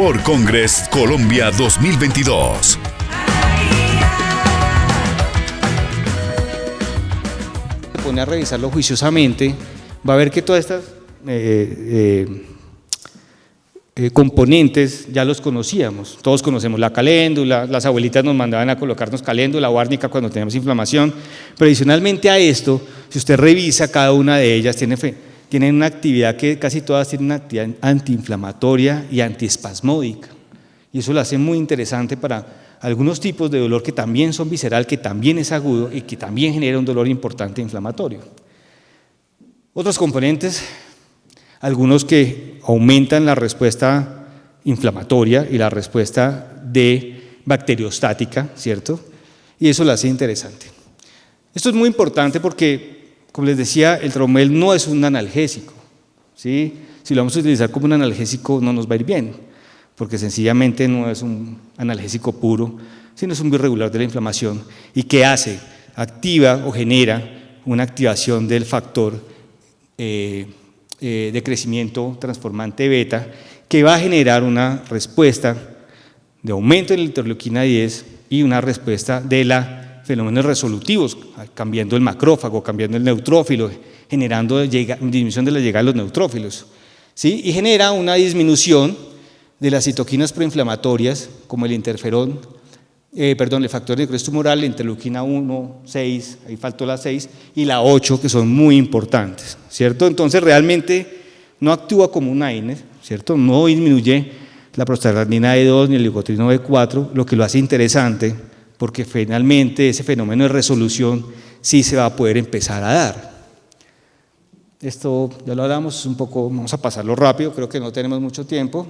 World Congress Colombia 2022. Se pone a revisarlo juiciosamente, va a ver que todas estas componentes ya los conocíamos. Todos conocemos la caléndula, las abuelitas nos mandaban a colocarnos caléndula o árnica cuando teníamos inflamación, pero adicionalmente a esto, si usted revisa cada una de ellas, tienen una actividad que casi todas tienen una actividad antiinflamatoria y antiespasmódica, y eso lo hace muy interesante para algunos tipos de dolor que también son visceral, que también es agudo y que también genera un dolor importante inflamatorio. Otros componentes, algunos que aumentan la respuesta inflamatoria y la respuesta de bacteriostática, ¿cierto? Y eso lo hace interesante. Esto es muy importante porque, como les decía, el Traumel no es un analgésico, ¿sí? Si lo vamos a utilizar como un analgésico no nos va a ir bien, porque sencillamente no es un analgésico puro, sino es un bioregulador de la inflamación. ¿Y qué hace? Activa o genera una activación del factor de crecimiento transformante beta, que va a generar una respuesta de aumento en la interleuquina 10 y una respuesta de la fenómenos resolutivos, cambiando el macrófago, cambiando el neutrófilo, generando disminución de la llegada de los neutrófilos, ¿sí? Y genera una disminución de las citoquinas proinflamatorias, como el interferón, el factor de necrosis tumoral, la interleuquina 1, 6, ahí faltó la 6, y la 8, que son muy importantes, ¿cierto? Entonces realmente no actúa como un AINE, ¿cierto? No disminuye la prostaglandina E2 ni el leucotrieno B4, lo que lo hace interesante, porque finalmente ese fenómeno de resolución sí se va a poder empezar a dar. Esto ya lo hablamos un poco, vamos a pasarlo rápido, creo que no tenemos mucho tiempo.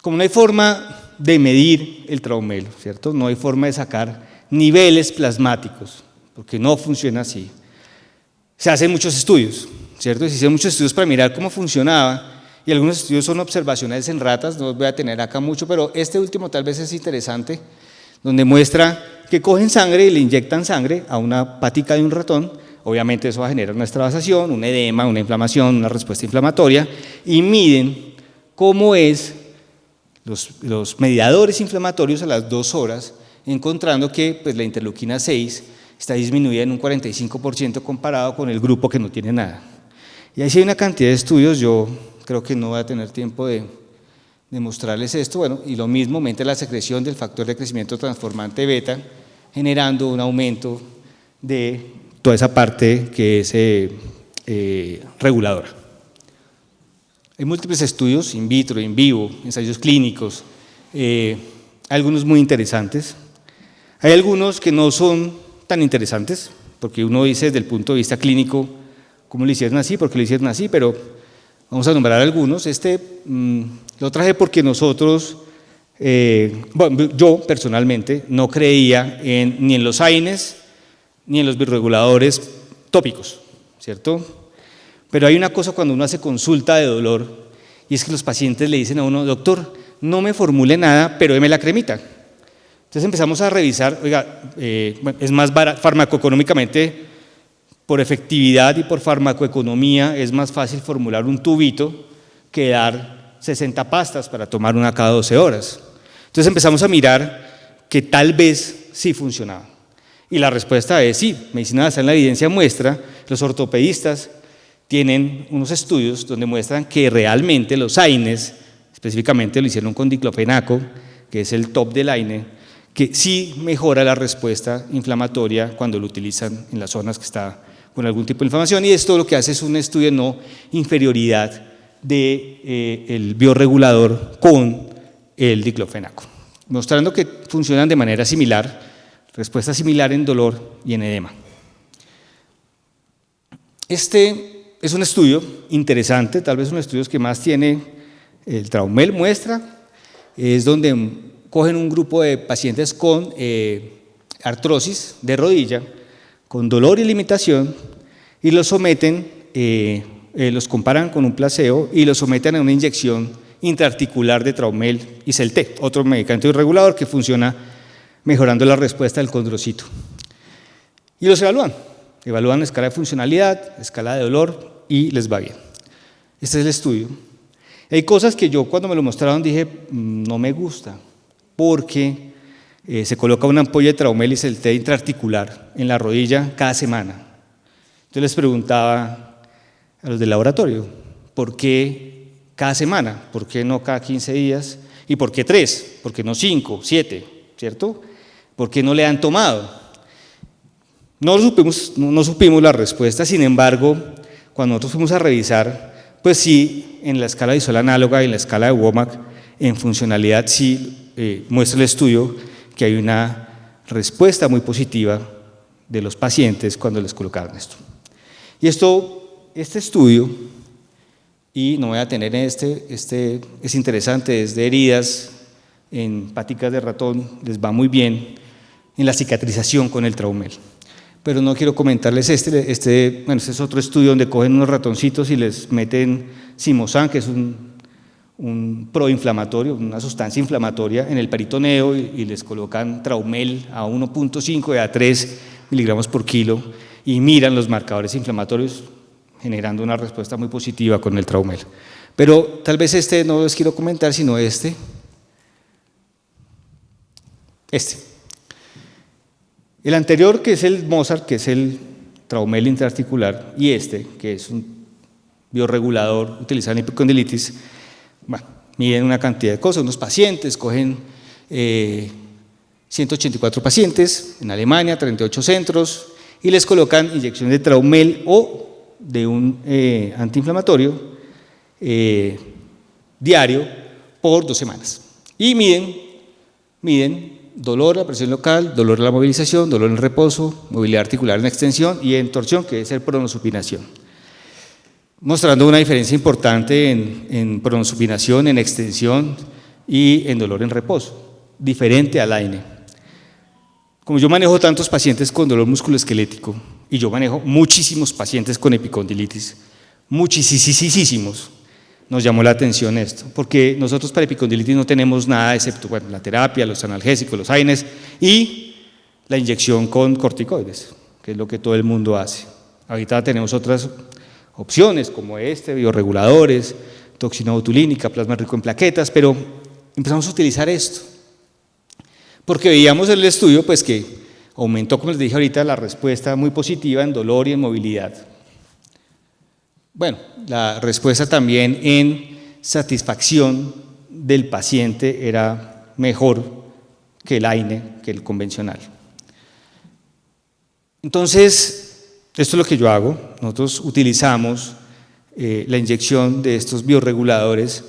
Como no hay forma de medir el Traumel, ¿cierto? No hay forma de sacar niveles plasmáticos, porque no funciona así. Se hacen muchos estudios, ¿cierto? Se hicieron muchos estudios para mirar cómo funcionaba, y algunos estudios son observacionales en ratas, no los voy a tener acá mucho, pero este último tal vez es interesante, donde muestra que cogen sangre y le inyectan sangre a una patica de un ratón. Obviamente eso va a generar una extravasación, un edema, una inflamación, una respuesta inflamatoria, y miden cómo es los mediadores inflamatorios a las 2 horas, encontrando que pues, la interleuquina 6 está disminuida en un 45% comparado con el grupo que no tiene nada. Y ahí sí hay una cantidad de estudios, yo creo que no voy a tener tiempo de mostrarles esto. Bueno, y lo mismo, aumenta la secreción del factor de crecimiento transformante beta, generando un aumento de toda esa parte que es reguladora. Hay múltiples estudios, in vitro, in vivo, ensayos clínicos, algunos muy interesantes. Hay algunos que no son tan interesantes, porque uno dice desde el punto de vista clínico, ¿cómo lo hicieron así? ¿Por qué lo hicieron así? Pero vamos a nombrar algunos. Lo traje porque nosotros, yo personalmente, no creía ni en los AINES ni en los bioreguladores tópicos, ¿cierto? Pero hay una cosa cuando uno hace consulta de dolor, y es que los pacientes le dicen a uno, doctor, no me formule nada, pero deme la cremita. Entonces empezamos a revisar, oiga, es más barato, farmacoeconómicamente, por efectividad y por farmacoeconomía, es más fácil formular un tubito que dar 60 pastas para tomar una cada 12 horas. Entonces empezamos a mirar que tal vez sí funcionaba. Y la respuesta es sí, medicina basada en la evidencia muestra, los ortopedistas tienen unos estudios donde muestran que realmente los AINES, específicamente lo hicieron con diclofenaco, que es el top del AINE, que sí mejora la respuesta inflamatoria cuando lo utilizan en las zonas que está con algún tipo de inflamación, y esto lo que hace es un estudio de no inferioridad del bioregulador con el diclofenaco, mostrando que funcionan de manera similar, respuesta similar en dolor y en edema. Este es un estudio interesante, tal vez uno de los estudios que más tiene el Traumel muestra, es donde cogen un grupo de pacientes con artrosis de rodilla, con dolor y limitación, y los someten, los comparan con un placebo y los someten a una inyección intraarticular de Traumel y Celté, otro medicamento irregulador que funciona mejorando la respuesta del condrocito. Y los evalúan escala de funcionalidad, escala de dolor y les va bien. Este es el estudio. Hay cosas que yo cuando me lo mostraron dije, no me gusta, porque se coloca una ampolla de Traumel y CLT intraarticular en la rodilla cada semana. Entonces les preguntaba a los del laboratorio, ¿por qué cada semana? ¿Por qué no cada 15 días? ¿Y por qué 3? ¿Por qué no 5, 7? ¿Cierto? ¿Por qué no le han tomado? No supimos la respuesta, sin embargo, cuando nosotros fuimos a revisar, pues sí, en la escala visual análoga y en la escala de WOMAC, en funcionalidad sí muestra el estudio que hay una respuesta muy positiva de los pacientes cuando les colocaron esto. Y este estudio, y no voy a tener es interesante, es de heridas en paticas de ratón, les va muy bien en la cicatrización con el Traumel. Pero no quiero comentarles este es otro estudio donde cogen unos ratoncitos y les meten Simosan, que es un proinflamatorio, una sustancia inflamatoria en el peritoneo y les colocan Traumel a 1.5 y a 3 miligramos por kilo y miran los marcadores inflamatorios generando una respuesta muy positiva con el Traumel. Pero tal vez no les quiero comentar, sino este. El anterior, que es el Mozart, que es el Traumel intraarticular, y que es un bioregulador utilizado en epicondilitis, bueno, miden una cantidad de cosas, unos pacientes, cogen 184 pacientes en Alemania, 38 centros, y les colocan inyección de Traumel o de un antiinflamatorio diario por 2 semanas. Y miden dolor, la presión local, dolor en la movilización, dolor en reposo, movilidad articular en extensión y en torsión, que es el pronosupinación. Mostrando una diferencia importante en pronosupinación, en extensión y en dolor en reposo, diferente al AINE. Como yo manejo tantos pacientes con dolor musculoesquelético y yo manejo muchísimos pacientes con epicondilitis, muchísimos, nos llamó la atención esto, porque nosotros para epicondilitis no tenemos nada excepto la terapia, los analgésicos, los AINES y la inyección con corticoides, que es lo que todo el mundo hace. Ahorita tenemos otras opciones como bioreguladores, toxina botulínica, plasma rico en plaquetas, pero empezamos a utilizar esto, porque veíamos en el estudio pues que aumentó, como les dije ahorita, la respuesta muy positiva en dolor y en movilidad. Bueno, la respuesta también en satisfacción del paciente era mejor que el AINE, que el convencional. Entonces, esto es lo que yo hago. Nosotros utilizamos la inyección de estos bioreguladores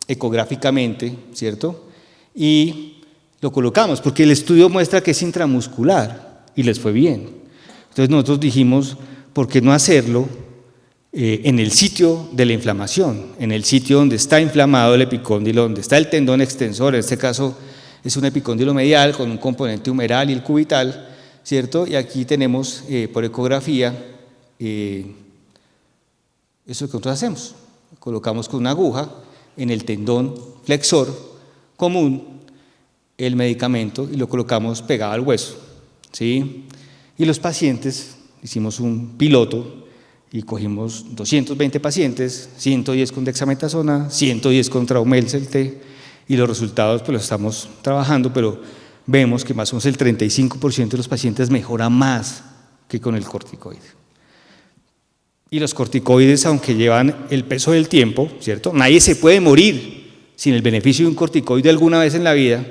ecográficamente, ¿cierto? Y lo colocamos, porque el estudio muestra que es intramuscular y les fue bien. Entonces nosotros dijimos, ¿por qué no hacerlo en el sitio de la inflamación, en el sitio donde está inflamado el epicóndilo, donde está el tendón extensor? En este caso es un epicóndilo medial con un componente humeral y el cubital, ¿cierto? Y aquí tenemos por ecografía eso que nosotros hacemos. Colocamos con una aguja en el tendón flexor común el medicamento y lo colocamos pegado al hueso, ¿sí? Y los pacientes, hicimos un piloto y cogimos 220 pacientes, 110 con dexametasona, 110 con Traumel CLT, y los resultados pues los estamos trabajando, pero vemos que más o menos el 35% de los pacientes mejora más que con el corticoide. Y los corticoides, aunque llevan el peso del tiempo, ¿cierto? Nadie se puede morir sin el beneficio de un corticoide alguna vez en la vida,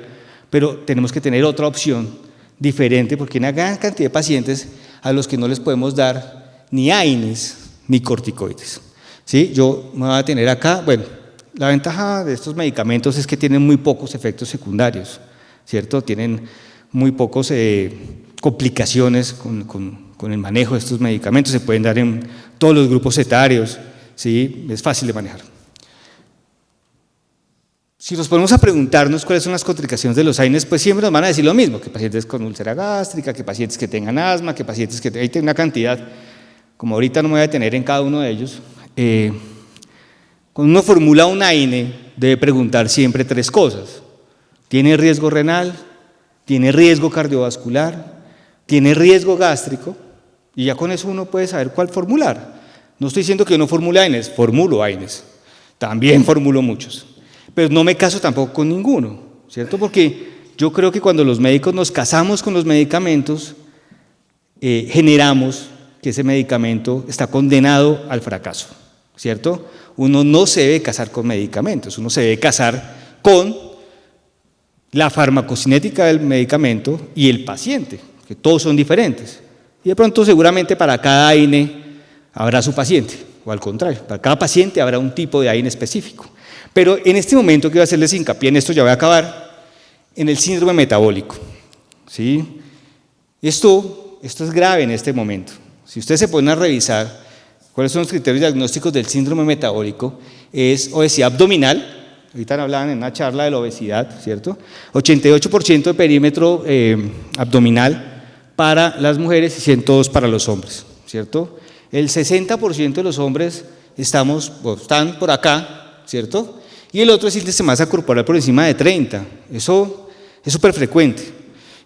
pero tenemos que tener otra opción diferente porque hay una gran cantidad de pacientes a los que no les podemos dar ni AINES ni corticoides, ¿sí? Yo me voy a tener acá, bueno, la ventaja de estos medicamentos es que tienen muy pocos efectos secundarios, ¿cierto? Tienen muy pocos complicaciones con el manejo de estos medicamentos, se pueden dar en todos los grupos etarios, ¿sí? Es fácil de manejar. Si nos ponemos a preguntarnos cuáles son las contraindicaciones de los AINES, pues siempre nos van a decir lo mismo, que pacientes con úlcera gástrica, que pacientes que tengan asma, que pacientes que hay una cantidad, como ahorita no me voy a detener en cada uno de ellos. Cuando uno formula un AINE, debe preguntar siempre 3 cosas. ¿Tiene riesgo renal? ¿Tiene riesgo cardiovascular? ¿Tiene riesgo gástrico? Y ya con eso uno puede saber cuál formular. No estoy diciendo que yo no formule AINES, formulo AINES, también formulo muchos, pero no me caso tampoco con ninguno, ¿cierto? Porque yo creo que cuando los médicos nos casamos con los medicamentos, generamos que ese medicamento está condenado al fracaso, ¿cierto? Uno no se debe casar con medicamentos, uno se debe casar con la farmacocinética del medicamento y el paciente, que todos son diferentes. Y de pronto seguramente para cada AINE habrá su paciente, o al contrario, para cada paciente habrá un tipo de AINE específico. Pero en este momento quiero hacerles hincapié en esto, ya voy a acabar, en el síndrome metabólico, ¿sí? Esto es grave en este momento. Si ustedes se ponen a revisar cuáles son los criterios diagnósticos del síndrome metabólico, es obesidad abdominal, ahorita hablaban en una charla de la obesidad, ¿cierto? 88% de perímetro abdominal para las mujeres y 102 para los hombres, ¿cierto? El 60% de los hombres están por acá, ¿cierto? Y el otro es índice de masa corporal por encima de 30, eso es súper frecuente.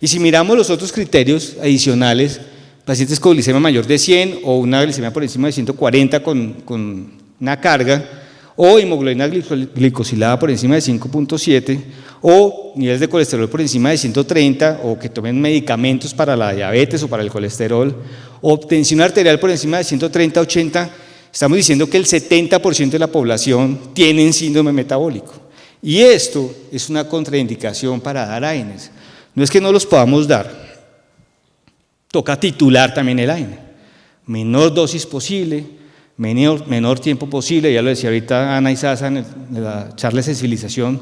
Y si miramos los otros criterios adicionales, pacientes con glicemia mayor de 100 o una glicemia por encima de 140 con una carga, o hemoglobina glicosilada por encima de 5.7, o niveles de colesterol por encima de 130, o que tomen medicamentos para la diabetes o para el colesterol, o tensión arterial por encima de 130-80, estamos diciendo que el 70% de la población tienen síndrome metabólico. Y esto es una contraindicación para dar AINES. No es que no los podamos dar, toca titular también el AINE. Menor dosis posible, menor tiempo posible, ya lo decía ahorita Ana Izaza en la charla de sensibilización,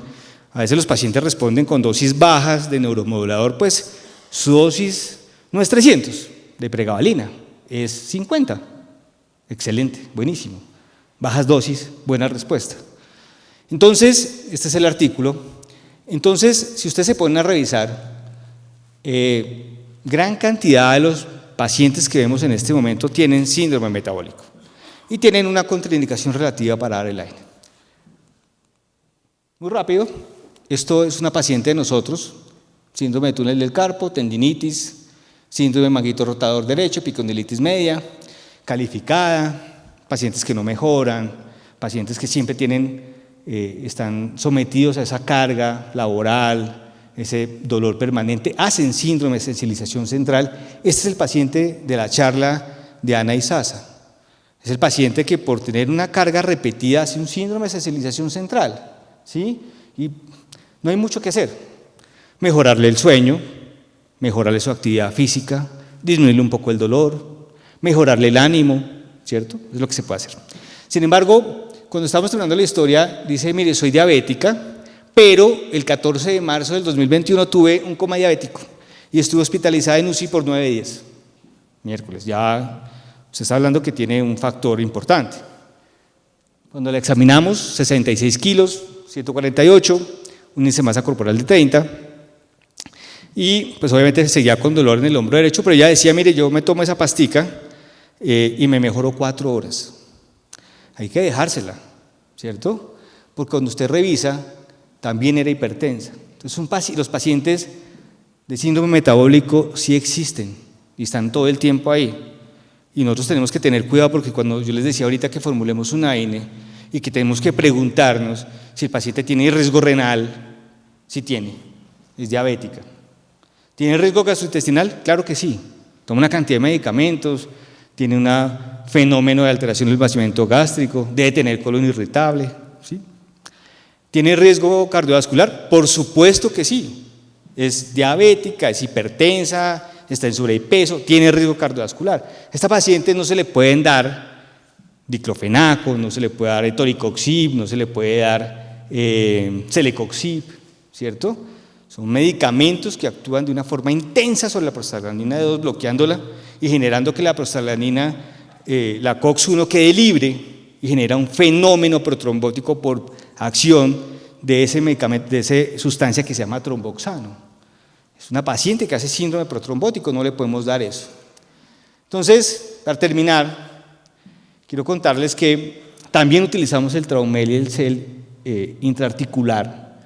a veces los pacientes responden con dosis bajas de neuromodulador, pues su dosis no es 300 de pregabalina, es 50, excelente, buenísimo, bajas dosis, buena respuesta. Entonces, este es el artículo. Entonces, si ustedes se ponen a revisar, gran cantidad de los pacientes que vemos en este momento tienen síndrome metabólico y tienen una contraindicación relativa para dar el AINE. Muy rápido, esto es una paciente de nosotros, síndrome de túnel del carpo, tendinitis, síndrome de manguito rotador derecho, epicondilitis media, calificada, pacientes que no mejoran, pacientes que siempre están sometidos a esa carga laboral, ese dolor permanente, hacen síndrome de sensibilización central. Este es el paciente de la charla de Ana Izaza. Es el paciente que por tener una carga repetida hace un síndrome de sensibilización central, ¿sí? Y no hay mucho que hacer. Mejorarle el sueño, mejorarle su actividad física, disminuirle un poco el dolor, mejorarle el ánimo, ¿cierto? Es lo que se puede hacer. Sin embargo, cuando estamos terminando la historia, dice, mire, soy diabética, pero el 14 de marzo del 2021 tuve un coma diabético y estuve hospitalizada en UCI por 9 días. Miércoles, ya se está hablando que tiene un factor importante. Cuando la examinamos, 66 kilos, 148, un índice de masa corporal de 30, y pues obviamente seguía con dolor en el hombro derecho, pero ella decía, mire, yo me tomo esa pastica y me mejoró 4 horas. Hay que dejársela, ¿cierto? Porque cuando usted revisa, también era hipertensa. Entonces los pacientes de síndrome metabólico sí existen y están todo el tiempo ahí. Y nosotros tenemos que tener cuidado porque cuando yo les decía ahorita que formulemos un AINE y que tenemos que preguntarnos si el paciente tiene riesgo renal, sí tiene, es diabética. ¿Tiene riesgo gastrointestinal? Claro que sí. Toma una cantidad de medicamentos, tiene un fenómeno de alteración del vaciamiento gástrico, debe tener colon irritable, ¿sí? ¿Tiene riesgo cardiovascular? Por supuesto que sí. Es diabética, es hipertensa, está en sobrepeso, tiene riesgo cardiovascular. A esta paciente no se le pueden dar diclofenaco, no se le puede dar etoricoxib, no se le puede dar celecoxib, ¿cierto? Son medicamentos que actúan de una forma intensa sobre la prostaglandina 2, bloqueándola y generando que la prostaglandina, la COX-1, quede libre y genera un fenómeno protrombótico por acción de ese medicamento, de esa sustancia que se llama tromboxano. Es una paciente que hace síndrome protrombótico, no le podemos dar eso. Entonces, para terminar, quiero contarles que también utilizamos el Traumel y el CEL intraarticular,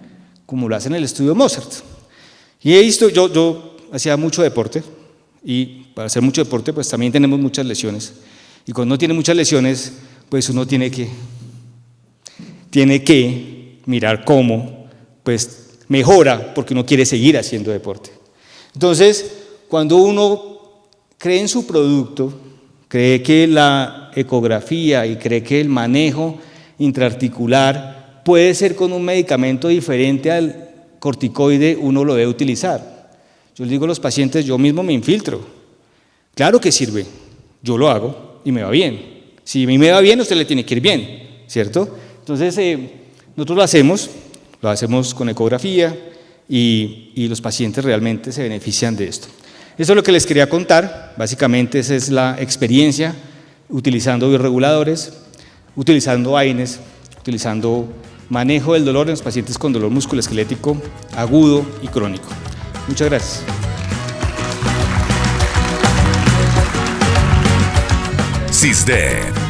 como lo hace en el estudio Mozart. Y he visto, yo hacía mucho deporte, y para hacer mucho deporte, pues también tenemos muchas lesiones. Y cuando uno tiene muchas lesiones, pues uno tiene que mirar cómo pues, mejora, porque uno quiere seguir haciendo deporte. Entonces, cuando uno cree en su producto, cree que la ecografía y cree que el manejo intraarticular puede ser con un medicamento diferente al corticoide, uno lo debe utilizar. Yo les digo a los pacientes, yo mismo me infiltro. Claro que sirve, yo lo hago y me va bien. Si a mí me va bien, a usted le tiene que ir bien, ¿cierto? Entonces, nosotros lo hacemos con ecografía y los pacientes realmente se benefician de esto. Eso es lo que les quería contar. Básicamente esa es la experiencia utilizando biorreguladores, utilizando AINES, utilizando manejo del dolor en los pacientes con dolor musculoesquelético agudo y crónico. Muchas gracias. CISDED